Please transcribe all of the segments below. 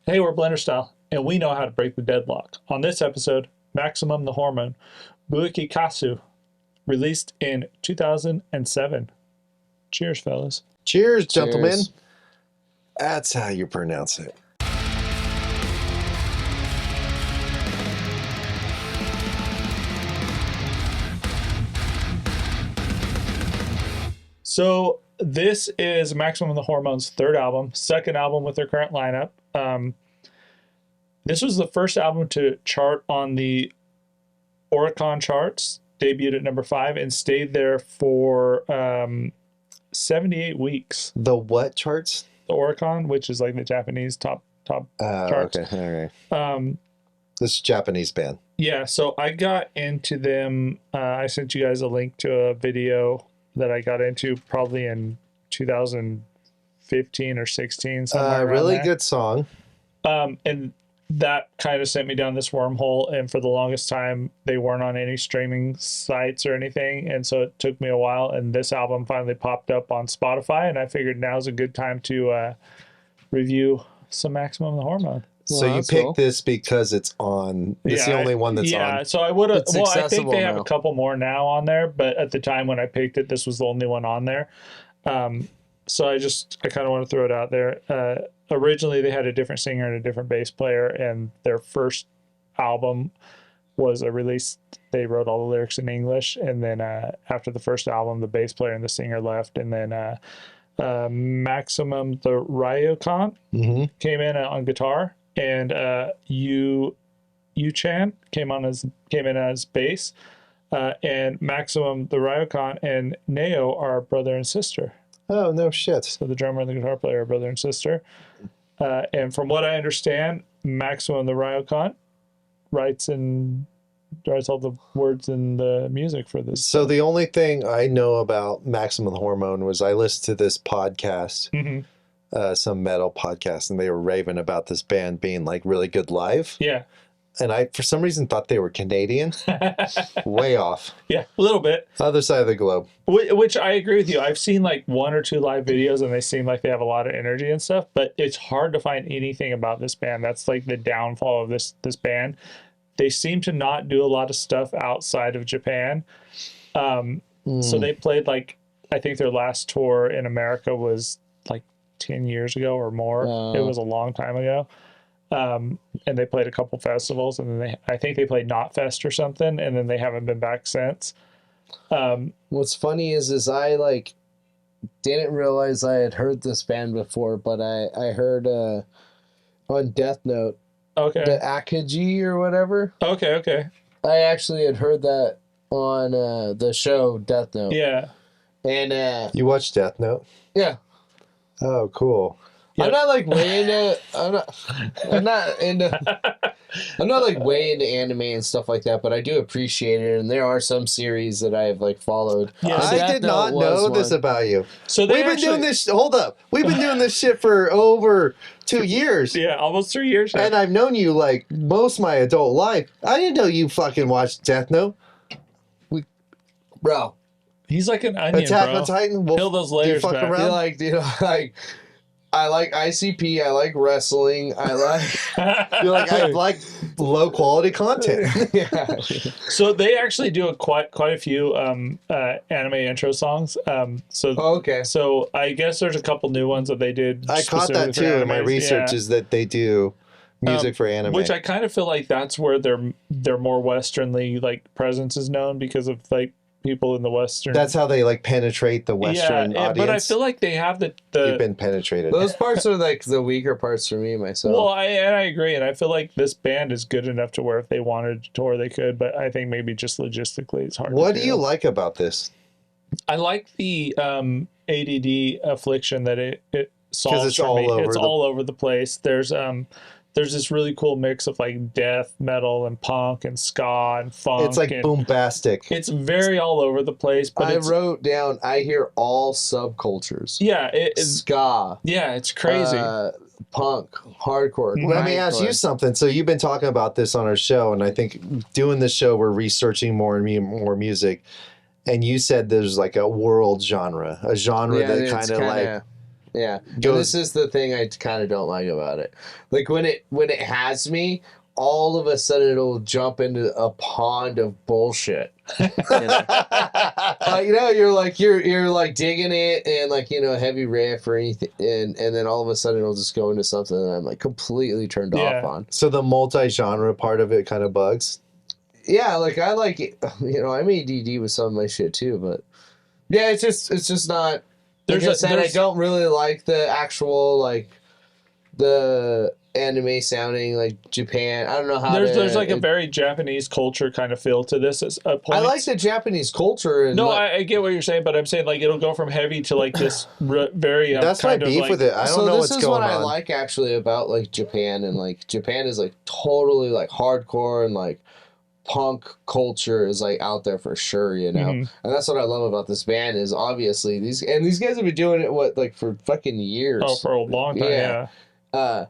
Hey, we're Blenderstyle, and we know how to break the deadlock. On this episode, Maximum the Hormone, Bu-ikikaesu, released in 2007. Cheers, fellas. Cheers, gentlemen. That's how you pronounce it. So this is Maximum the Hormone's third album, second album with their current lineup. This was the first album to chart on the Oricon charts, debuted at number 5, and stayed there for 78 weeks. The what charts? The Oricon, which is like the Japanese top charts. Okay, all right. This is a Japanese band. Yeah, so I got into them. I sent you guys a link to a video that I got into probably in 2015 or 16. Really good song. And that kind of sent me down this wormhole. And for the longest time, they weren't on any streaming sites or anything. And so it took me a while. And this album finally popped up on Spotify. And I figured now's a good time to review some Maximum the Hormone. So you picked this because it's on. It's the only one that's on. Yeah, so I would have. Well, I think they have a couple more now on there, but at the time when I picked it, this was the only one on there. So I kind of want to throw it out there. Originally, they had a different singer and a different bass player, and their first album was a release. They wrote all the lyrics in English, and then after the first album, the bass player and the singer left, and then Maximum the Ryo-kan came in on guitar. And Yu-chan came in as bass, and Maximum the Ryo-kan and Neo are brother and sister. Oh, no shit! So the drummer and the guitar player are brother and sister. And from what I understand, Maximum the Ryo-kan writes all the words and the music for this. So the only thing I know about Maximum the Hormone was I listened to this podcast. Some metal podcast, and they were raving about this band being like really good live. Yeah. And I, for some reason, thought they were Canadian. Way off. Yeah, a little bit. Other side of the globe. Which I agree with you. I've seen like 1 or 2 live videos, and they seem like they have a lot of energy and stuff, but it's hard to find anything about this band. That's like the downfall of this band. They seem to not do a lot of stuff outside of Japan. So they played like, I think their last tour in America was like 10 years ago or more. It was a long time ago. And they played a couple festivals, and then I think they played Knotfest or something, and then they haven't been back since. What's funny is I like didn't realize I had heard this band before, but I heard on Death Note, the Akagi or whatever. Okay. I actually had heard that on the show Death Note. Yeah. And you watched Death Note? Yeah. Oh, cool. Yep. I'm not like way into. I'm not like way into anime and stuff like that, but I do appreciate it, and there are some series that I have like followed. Yeah, I did not know this about you. So we've been doing this. Hold up, we've been doing this shit for over 2 years. Yeah, almost 3 years. And I've known you like most of my adult life. I didn't know you fucking watched Death Note. Bro. He's like an onion, Attack on Titan. We'll peel those layers back. I like ICP. I like wrestling. I like low quality content. Yeah. So they actually do quite a few anime intro songs. So I guess there's a couple new ones that they did. I caught that too in my research. Is that they do music for anime, which I kind of feel like that's where their more westernly like presence is known, because of like people in the Western. That's how they like penetrate the Western audience. But I feel like they have the You've been penetrated. Those parts are like the weaker parts for me myself. Well, I agree, and I feel like this band is good enough to where if they wanted to tour, they could. But I think maybe just logistically, it's hard. What do you like about this? I like the ADD affliction that it solves. It's for all me. over. It's all over the place. There's this really cool mix of like death metal and punk and ska and funk. It's like bombastic. It's very all over the place. But I wrote down, I hear all subcultures. Yeah, it's ska. Yeah, it's crazy. Punk, hardcore. Let me ask you something. So you've been talking about this on our show, and I think doing this show, we're researching more and more music. And you said there's like a world genre, a genre that kind of like Yeah. And this is the thing I kind of don't like about it. Like when it has me, all of a sudden it'll jump into a pond of bullshit. You're like digging it and like, heavy riff or anything, and then all of a sudden it'll just go into something that I'm like completely turned off on. So the multi-genre part of it kind of bugs. Yeah, like I like it. I'm ADD with some of my shit too, but yeah, it's just not. Like I don't really like the actual like the anime sounding like Japan. I don't know how there's like a very Japanese culture kind of feel to this. I like the Japanese culture. And I get what you're saying, but I'm saying like it'll go from heavy to like this very. That's my beef with it. I don't know what's going on. So this is what I like actually about like Japan, and like Japan is like totally like hardcore and like punk culture is like out there for sure, and that's what I love about this band is obviously these guys have been doing it for fucking years. Oh, for a long time. Yeah.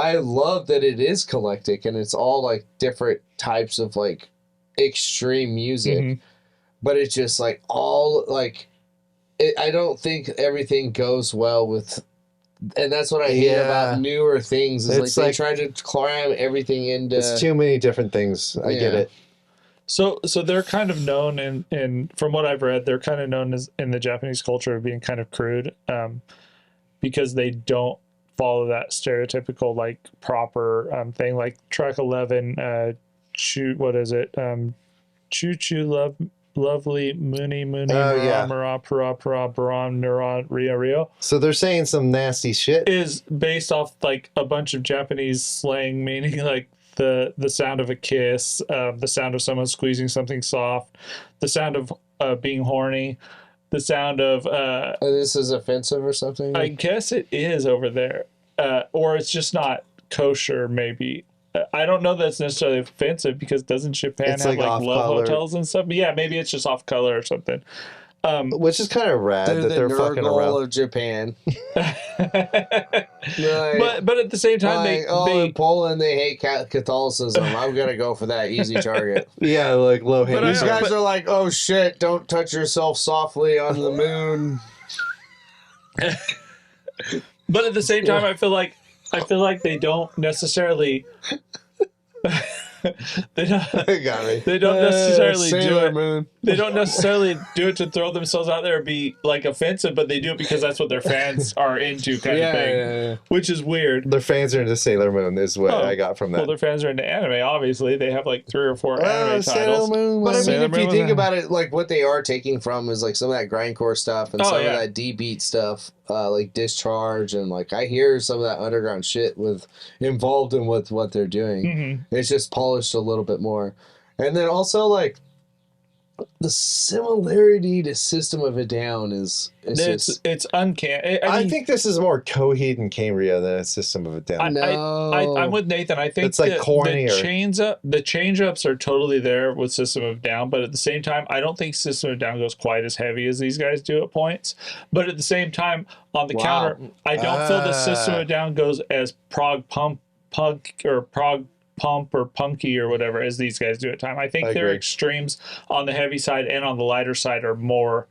I love that it is eclectic and it's all like different types of like extreme music, but it's just like all like I don't think everything goes well with. And that's what I hate about newer things. Is like they try to cram everything into. It's too many different things. I get it. So they're kind of known in from what I've read, they're kind of known as in the Japanese culture of being kind of crude, because they don't follow that stereotypical like proper thing. Like track 11, what is it? Choo Choo Lovely Muni Mura Pura Boron Nururu Rero. So they're saying some nasty shit. Is based off like a bunch of Japanese slang, meaning like the sound of a kiss, the sound of someone squeezing something soft, the sound of being horny, the sound of. This is offensive or something. I guess it is over there, or it's just not kosher, maybe. I don't know that's necessarily offensive because doesn't Japan have like love hotels and stuff? But yeah, maybe it's just off color or something. Which is kind of rad that they're fucking around. Of Japan. But at the same time, in Poland they hate Catholicism. I'm gonna go for that easy target. Yeah, like low hanging. These guys are like, oh shit, don't touch yourself softly on the moon. But at the same time, I feel like they don't necessarily. They don't necessarily do it. Moon. They don't necessarily do it to throw themselves out there or be like offensive, but they do it because that's what their fans are into, kind of thing. Which is weird. Their fans are into Sailor Moon. Is what I got from that. Well, their fans are into anime. Obviously, they have like 3 or 4 anime titles. But I mean, if you think about it, like what they are taking from is like some of that grindcore stuff and some of that D-beat stuff, like Discharge, and like I hear some of that underground shit involved in with what they're doing. It's just polished a little bit more, and then also like the similarity to System of a Down it's uncanny. I think this is more Coheed and Cambria than a System of a Down. I'm with Nathan. I think it's like cornier. The change-ups are totally there with System of a Down, but at the same time, I don't think System of a Down goes quite as heavy as these guys do at points. But at the same time, on the counter, I don't feel the System of a Down goes as prog punk or prog pump or punky or whatever as these guys do at time. I think their extremes on the heavy side and on the lighter side are more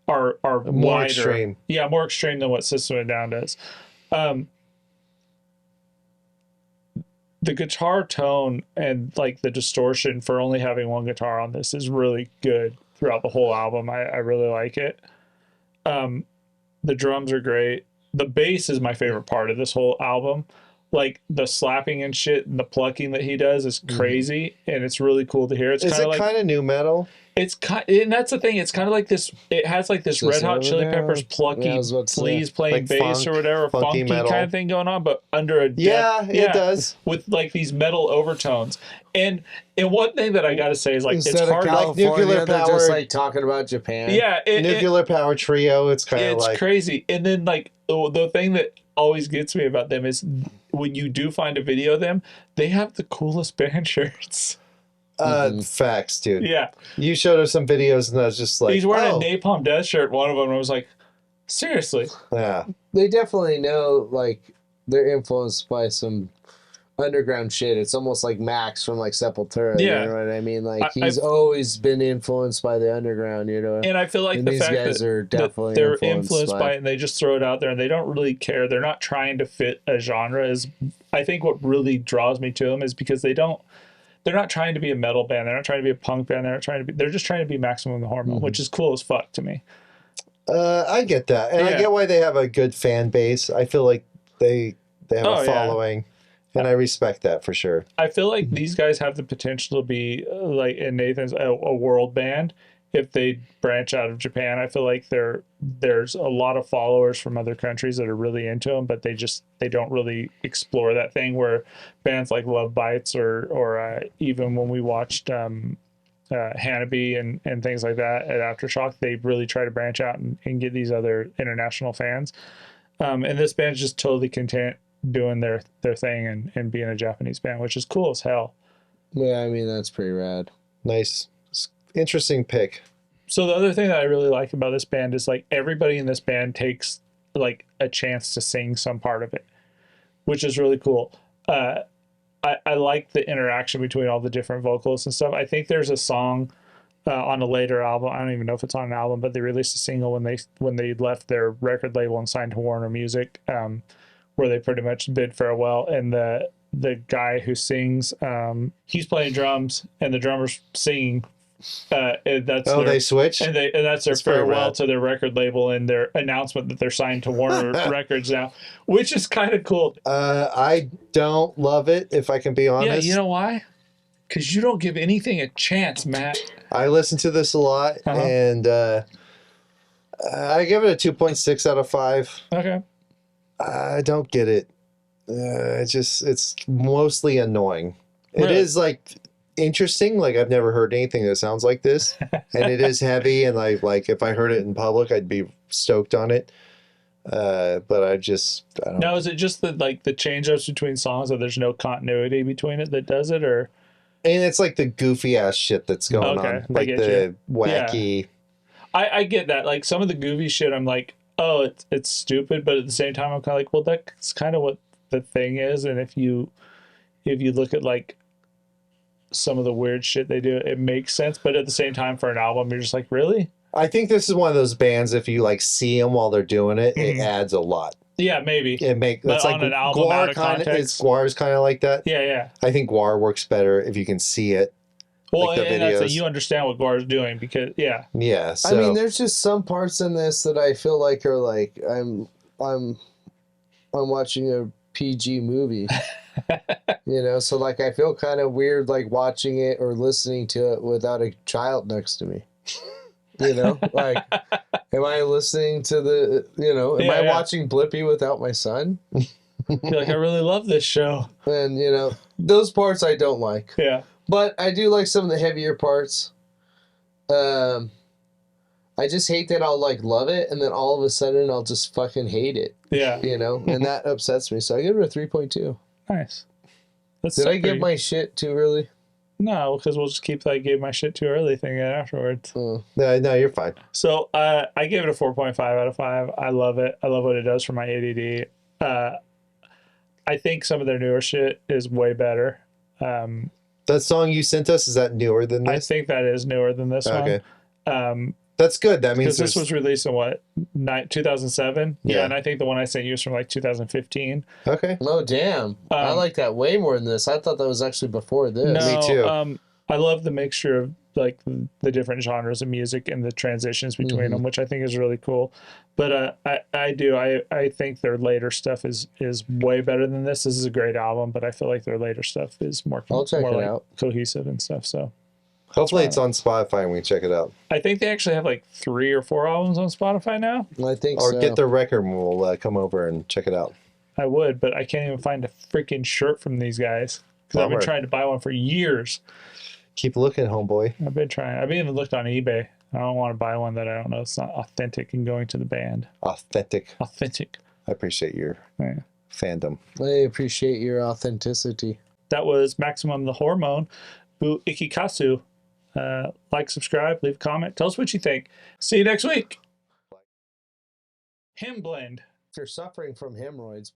wider. Extreme. Yeah, more extreme than what System of a Down does. The guitar tone and like the distortion for only having one guitar on this is really good throughout the whole album. I really like it. The drums are great. The bass is my favorite part of this whole album. Like the slapping and shit and the plucking that he does is crazy, and it's really cool to hear. Is it kind of new metal? It's and that's the thing. It's kind of like this. It has like this Red Hot Chili Peppers plucky please playing like bass funk, or whatever, funky kind of thing going on, but under a it does with like these metal overtones. And one thing that I got to say is like instead it's hard like Nuclear Power, just like talking about Japan. Yeah, Nuclear Power Trio. It's kind of like it's crazy. And then like the thing that always gets me about them is when you do find a video of them, they have the coolest band shirts. Facts, dude. Yeah. You showed us some videos and I was just like, he's wearing a Napalm Death shirt, one of them, and I was like, seriously? Yeah. They definitely know, like, they're influenced by some underground shit. It's almost like Max from like Sepultura. Yeah. You know what I mean? Like he's always been influenced by the underground, you know. And I feel like these guys are definitely they're influenced by it, and they just throw it out there, and they don't really care. They're not trying to fit a genre. I think what really draws me to them is because they're not trying to be a metal band. They're not trying to be a punk band. They're just trying to be Maximum the Hormone, which is cool as fuck to me. I get that, and I get why they have a good fan base. I feel like they have a following, and I respect that for sure. I feel like these guys have the potential to be like in Nathan's a world band if they branch out of Japan. I feel like there's a lot of followers from other countries that are really into them, but they don't really explore that thing where bands like Love Bites or even when we watched Hanabi and things like that at Aftershock, they really try to branch out and get these other international fans. And this band's just totally content doing their thing and being a Japanese band, which is cool as hell. Yeah, I mean, that's pretty rad. Nice. Interesting pick. So the other thing that I really like about this band is like everybody in this band takes like a chance to sing some part of it, which is really cool. I like the interaction between all the different vocalists and stuff. I think there's a song on a later album. I don't even know if it's on an album, but they released a single when they left their record label and signed to Warner Music, where they pretty much bid farewell. And the guy who sings, he's playing drums and the drummer's singing. They switch, and that's their farewell to their record label and their announcement that they're signed to Warner Records now, which is kind of cool. I don't love it, if I can be honest. Yeah, you know why? Because you don't give anything a chance, Matt. I listen to this a lot, and I give it a 2.6 out of 5. Okay. I don't get it. It's mostly annoying. Really? It is like interesting. Like I've never heard anything that sounds like this, and it is heavy. And like if I heard it in public, I'd be stoked on it. But I don't. Now, is it just the change-ups between songs, or there's no continuity between it that does it, or? And it's like the goofy ass shit that's going on, like the wacky. Yeah. I get that. Like some of the goofy shit, I'm like, oh, it's stupid, but at the same time, I'm kind of like, well, that's kind of what the thing is. And if you look at like some of the weird shit they do, it makes sense. But at the same time, for an album, you're just like, really? I think this is one of those bands. If you like see them while they're doing it, it adds a lot. Yeah, maybe. That's like an album Guar out of context. Guar's kind of like that. Yeah. I think Guar works better if you can see it. Well, like and that's you understand what Guar's doing because yeah. So. I mean, there's just some parts in this that I feel like are like I'm watching a PG movie. You know, so like I feel kind of weird like watching it or listening to it without a child next to me. You know, like, am I listening to am I watching Blippi without my son? You're like, I really love this show. And, those parts I don't like. Yeah. But I do like some of the heavier parts. I just hate that I'll, like, love it, and then all of a sudden I'll just fucking hate it. Yeah. And that upsets me. So I give it a 3.2. Nice. Did I give my shit too early? No, because we'll just keep that gave my shit too early thing afterwards. No, you're fine. So I gave it a 4.5 out of 5. I love it. I love what it does for my ADD. I think some of their newer shit is way better. That song you sent us, is that newer than this? I think that is newer than this one. That's good. That means because this was released in 2007. Yeah, and I think the one I sent you is from like 2015. Okay. Oh damn! I like that way more than this. I thought that was actually before this. No, me too. I love the mixture of like the different genres of music and the transitions between them, which I think is really cool. But I think their later stuff is way better than this. This is a great album, but I feel like their later stuff is more cohesive and stuff. So. Hopefully it's on Spotify and we can check it out. I think they actually have like 3 or 4 albums on Spotify now. I think so. Or get the record and we'll come over and check it out. I would, but I can't even find a freaking shirt from these guys. Because I've been trying to buy one for years. Keep looking, homeboy. I've been trying. I've even looked on eBay. I don't want to buy one that I don't know it's not authentic and going to the band. Authentic. I appreciate your fandom. I appreciate your authenticity. That was Maximum the Hormone. Bu-ikikaesu. Like, subscribe, leave a comment. Tell us what you think. See you next week. Him blend. If you're suffering from hemorrhoids,